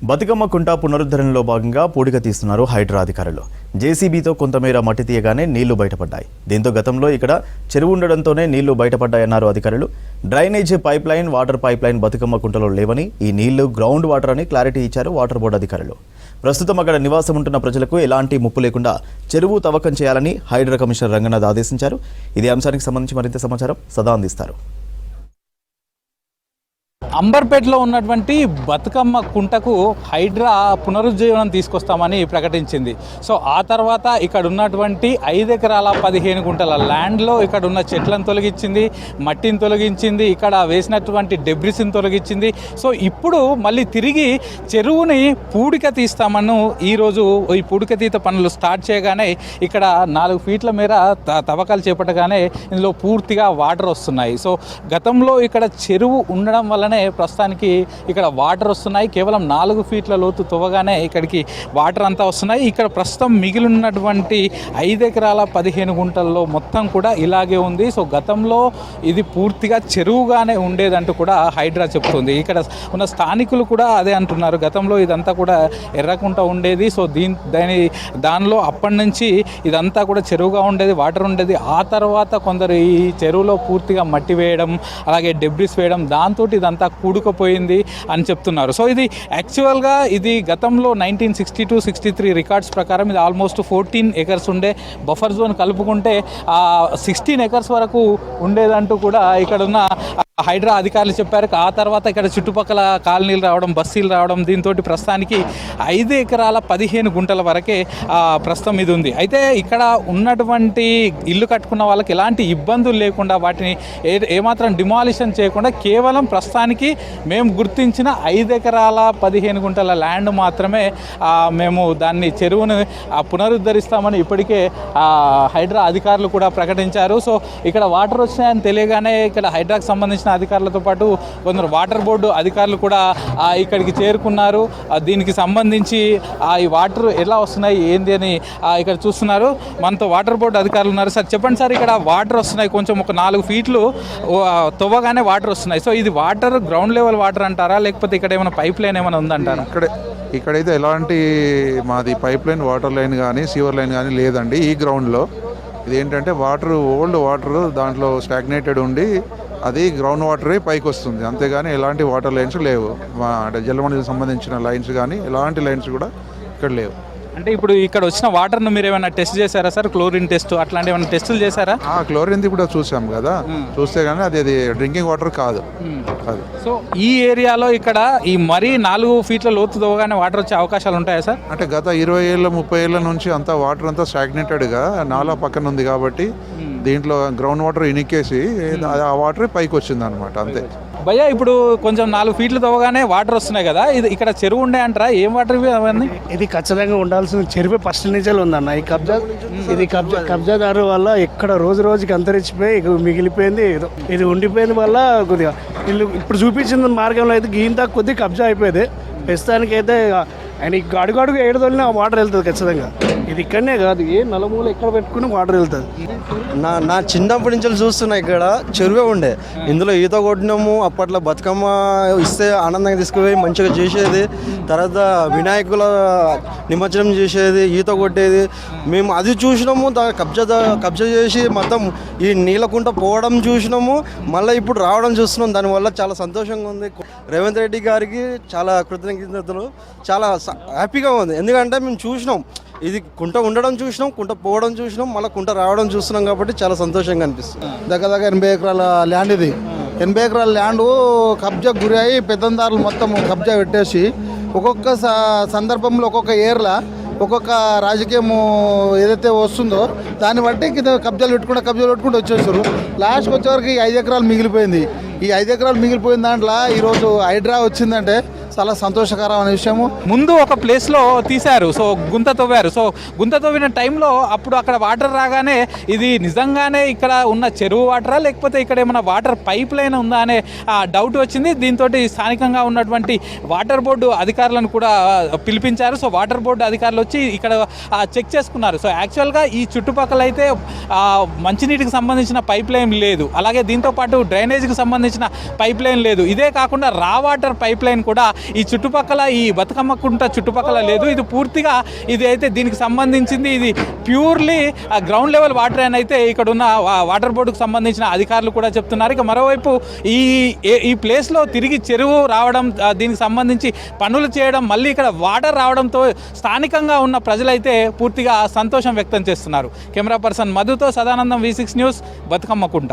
బతుకమ్మ కుంట పునరుద్ధరణలో భాగంగా పూడిక తీస్తున్నారు హైడ్రా అధికారులు. జేసీబీతో కొంతమేర మట్టి తీయగానే నీళ్లు బయటపడ్డాయి. దీంతో గతంలో ఇక్కడ చెరువు ఉండడంతోనే నీళ్లు బయటపడ్డాయన్నారు అధికారులు. Drainage pipeline, water pipeline Bathukamma కుంటలో లేవని, ఈ నీళ్లు గ్రౌండ్ వాటర్ అని క్లారిటీ ఇచ్చారు వాటర్ బోర్డు అధికారులు. ప్రస్తుతం అక్కడ నివాసం ఉంటున్న ప్రజలకు ఎలాంటి ముప్పు లేకుండా చెరువు తవ్వకం చేయాలని హైడ్రా కమిషనర్ రంగనాథ్ ఆదేశించారు. ఇదే అంశానికి సంబంధించి మరింత సమాచారం సదా అందిస్తారు. అంబర్పేటలో ఉన్నటువంటి బతుకమ్మ కుంటకు హైడ్రా పునరుజ్జీవనం తీసుకొస్తామని ప్రకటించింది. సో ఆ తర్వాత ఇక్కడ ఉన్నటువంటి 5 ఎకరాల 15 గుంటల ల్యాండ్లో ఇక్కడ ఉన్న చెట్లను తొలగించింది, మట్టిని తొలగించింది, ఇక్కడ వేసినటువంటి డెబ్రిస్ని తొలగించింది. సో ఇప్పుడు మళ్ళీ తిరిగి చెరువుని పూడిక తీస్తామని ఈరోజు ఈ పూడిక తీత పనులు స్టార్ట్ చేయగానే ఇక్కడ 4 ఫీట్ల మేర తవ్వకాలు చేపట్టగానే ఇందులో పూర్తిగా వాటర్ వస్తున్నాయి. సో గతంలో ఇక్కడ చెరువు ఉండడం వల్లనే ప్రస్తుతానికి ఇక్కడ వాటర్ వస్తున్నాయి. కేవలం 4 ఫీట్ల లోతు తవ్వగానే ఇక్కడికి వాటర్ అంతా వస్తున్నాయి. ఇక్కడ ప్రస్తుతం మిగిలినటువంటి 5 ఎకరాల 15 గుంటల్లో మొత్తం కూడా ఇలాగే ఉంది. సో గతంలో ఇది పూర్తిగా చెరువుగానే ఉండేదంటూ కూడా హైడ్రా చెప్తుంది. ఇక్కడ ఉన్న స్థానికులు కూడా అదే అంటున్నారు. గతంలో ఇదంతా కూడా ఎర్రకుంట ఉండేది. సో దానిలో అప్పటి నుంచి ఇదంతా కూడా చెరువుగా ఉండేది, వాటర్ ఉండేది. ఆ తర్వాత కొందరు ఈ చెరువులో పూర్తిగా మట్టి వేయడం, అలాగే డెబ్రిస్ వేయడం, దాంతో ఇదంతా కూడుకుపోయింది అని చెప్తున్నారు. సో ఇది యాక్చువల్గా ఇది గతంలో 1962-63 రికార్డ్స్ ప్రకారం ఇది ఆల్మోస్ట్ 14 ఎకర్స్ ఉండే బఫర్ జోన్ కలుపుకుంటే 16 ఎకర్స్ వరకు ఉండేదంటూ కూడా ఇక్కడ ఉన్న హైడ్రా అధికారులు చెప్పారు. ఆ తర్వాత ఇక్కడ చుట్టుపక్కల కాలనీలు రావడం, బస్సీలు రావడం, దీంతో ప్రస్తుతానికి 5 ఎకరాల 15 గుంటల వరకే ప్రస్తుతం ఇది ఉంది. అయితే ఇక్కడ ఉన్నటువంటి ఇల్లు కట్టుకున్న వాళ్ళకి ఎలాంటి ఇబ్బందులు లేకుండా వాటిని ఏమాత్రం డిమాలిషన్ చేయకుండా కేవలం ప్రస్తుతానికి మేము గుర్తించిన 5 ఎకరాల 15 గుంటల ల్యాండ్ మాత్రమే మేము దాన్ని చెరువును పునరుద్ధరిస్తామని ఇప్పటికే హైడ్రా అధికారులు కూడా ప్రకటించారు. సో ఇక్కడ వాటర్ వచ్చినాయని తెలియగానే ఇక్కడ హైడ్రాకు సంబంధించిన అధికారులతో పాటు కొందరు వాటర్ బోర్డు అధికారులు కూడా ఇక్కడికి చేరుకున్నారు. దీనికి సంబంధించి ఈ వాటర్ ఎలా వస్తున్నాయి ఏంది అని ఇక్కడ చూస్తున్నారు. మనతో వాటర్ బోర్డు అధికారులు ఉన్నారు. సార్ చెప్పండి సార్, ఇక్కడ వాటర్ వస్తున్నాయి, కొంచెం ఒక 4 ఫీట్లు తవ్వగానే వాటర్ వస్తున్నాయి. సో ఇది వాటర్ గ్రౌండ్ లెవెల్ వాటర్ అంటారా, లేకపోతే ఇక్కడ ఏమైనా పైప్ లైన్ ఏమైనా ఉందంటారా? ఇక్కడైతే ఎలాంటి మాది పైప్ లైన్, వాటర్ లైన్ కానీ సీవర్ లైన్ కానీ లేదండి. ఈ గ్రౌండ్లో ఇది ఏంటంటే వాటర్, ఓల్డ్ వాటర్ దాంట్లో స్టాగ్నేటెడ్ ఉండి అది గ్రౌండ్ వాటరే పైకి వస్తుంది. అంతేగాని ఎలాంటి వాటర్ లైన్స్ లేవు. అంటే జలమండలికి సంబంధించిన లైన్స్ కానీ ఎలాంటి లైన్స్ కూడా ఇక్కడ లేవు. అంటే ఇప్పుడు ఇక్కడ వచ్చిన వాటర్ను మీరు ఏమైనా టెస్ట్ చేశారా సార్? క్లోరిన్ టెస్ట్ అట్లాంటి ఏమైనా టెస్టులు చేశారా? క్లోరిన్ కూడా చూసాం కదా, చూస్తే కానీ అది డ్రింకింగ్ వాటర్ కాదు. సో ఈ ఏరియాలో ఇక్కడ ఈ మరీ 4 ఫీట్ల లోతు తవ్వగానే వాటర్ వచ్చే అవకాశాలు ఉంటాయా సార్? అంటే గత 20 ఏళ్ళ 30 ఏళ్ళ నుంచి అంతా వాటర్ అంతా స్టాగ్నేటెడ్గా నాలా పక్కన ఉంది కాబట్టి దీంట్లో గ్రౌండ్ వాటర్ ఇనికేసి ఆ వాటర్ పైకి వచ్చింది అనమాట, అంతే. భయ్యా ఇప్పుడు కొంచెం 4 ఫీట్లు తవ్వగానే వాటర్ వస్తున్నాయి కదా, ఇది ఇక్కడ చెరువు ఉండే అంటారా? ఏం వాటర్ ఇవి అవన్నీ? ఇది ఖచ్చితంగా ఉండాల్సిన చెరువు ఫస్ట్ నుంచే ఉందన్న. ఈ కబ్జాదారు వల్ల ఎక్కడ రోజు రోజుకి అంతరించిపోయి మిగిలిపోయింది. ఇది ఉండిపోయింది వల్ల కొద్దిగా వీళ్ళు ఇప్పుడు చూపించిన మార్గంలో అయితే గీంతా కొద్దిగా కబ్జా అయిపోయింది. ప్రస్తుతానికి అయితే ఆయన అడుగు 7 తోలిన వాటర్ వెళ్తుంది ఖచ్చితంగా. ఇది ఇక్కడనే కాదు, ఏ నలుమూల ఎక్కడ పెట్టుకుని వాటర్ వెళ్తుంది. నా చిన్నప్పటి నుంచి చూస్తున్నా ఇక్కడ చెరువే ఉండే. ఇందులో ఈత కొట్టినాము. అప్పట్లో బతుకమ్మ ఇస్తే ఆనందంగా తీసుకుపోయి మంచిగా చేసేది. తర్వాత వినాయకుల నిమజ్జనం చేసేది, ఈత కొట్టేది. మేము అది చూసినాము. కబ్జా చేసి మొత్తం ఈ నీళ్ళకుంట పోవడం చూసినాము. మళ్ళీ ఇప్పుడు రావడం చూస్తున్నాం. దానివల్ల చాలా సంతోషంగా ఉంది. రేవంత్ రెడ్డి గారికి చాలా కృతజ్ఞతలు. చాలా హ్యాపీగా ఉంది. ఎందుకంటే మేము చూసినాం, ఇది కుంట ఉండడం చూసినాం, కుంట పోవడం చూసినాం, మళ్ళీ కుంట రావడం చూస్తున్నాం కాబట్టి చాలా సంతోషంగా అనిపిస్తుంది. దగ్గర 80 ఎకరాల ల్యాండ్ ఇది. 80 ఎకరాల ల్యాండ్ కబ్జా గురి అయ్యి పెద్దందారులు మొత్తం కబ్జా పెట్టేసి ఒక్కొక్క సందర్భంలో ఒక్కొక్క ఏర్లా ఒక్కొక్క రాజకీయము ఏదైతే వస్తుందో దాన్ని బట్టి కబ్జాలు పెట్టుకుంటూ వచ్చేస్తారు. లాస్ట్కి వచ్చేవరకు 5 ఎకరాలు మిగిలిపోయింది. ఈ 5 ఎకరాలు మిగిలిపోయిన దాంట్లో ఈరోజు హైడ్రా వచ్చిందంటే చాలా సంతోషకరమైన విషయము. ముందు ఒక ప్లేస్లో తీశారు, సో గుంత తవ్వారు. సో గుంత తవ్విన టైంలో అప్పుడు అక్కడ వాటర్ రాగానే ఇది నిజంగానే ఇక్కడ ఉన్న చెరువు వాటరా, లేకపోతే ఇక్కడ ఏమైనా వాటర్ పైప్ లైన్ ఉందా అనే డౌట్ వచ్చింది. దీంతో స్థానికంగా ఉన్నటువంటి వాటర్ బోర్డు అధికారులను కూడా పిలిపించారు. సో వాటర్ బోర్డు అధికారులు వచ్చి ఇక్కడ చెక్ చేసుకున్నారు. సో యాక్చువల్గా ఈ చుట్టుపక్కల అయితే మంచినీటికి సంబంధించిన పైప్ లైన్ లేదు, అలాగే దీంతోపాటు డ్రైనేజ్కి సంబంధించిన పైప్ లైన్ లేదు. ఇదే కాకుండా రా వాటర్ పైప్ లైన్ కూడా ఈ చుట్టుపక్కల ఈ బతుకమ్మ కుంట చుట్టుపక్కల లేదు. ఇది పూర్తిగా ఇది అయితే దీనికి సంబంధించింది ఇది ప్యూర్లీ గ్రౌండ్ లెవెల్ వాటర్ అని అయితే ఇక్కడ ఉన్న వాటర్ బోర్డుకు సంబంధించిన అధికారులు కూడా చెప్తున్నారు. ఇక మరోవైపు ఈ ప్లేస్లో తిరిగి చెరువు రావడం, దీనికి సంబంధించి పనులు చేయడం, మళ్ళీ ఇక్కడ వాటర్ రావడంతో స్థానికంగా ఉన్న ప్రజలైతే పూర్తిగా సంతోషం వ్యక్తం చేస్తున్నారు. కెమెరా పర్సన్ మధుతో సదానందం, V6 న్యూస్, బతుకమ్మ కుంట.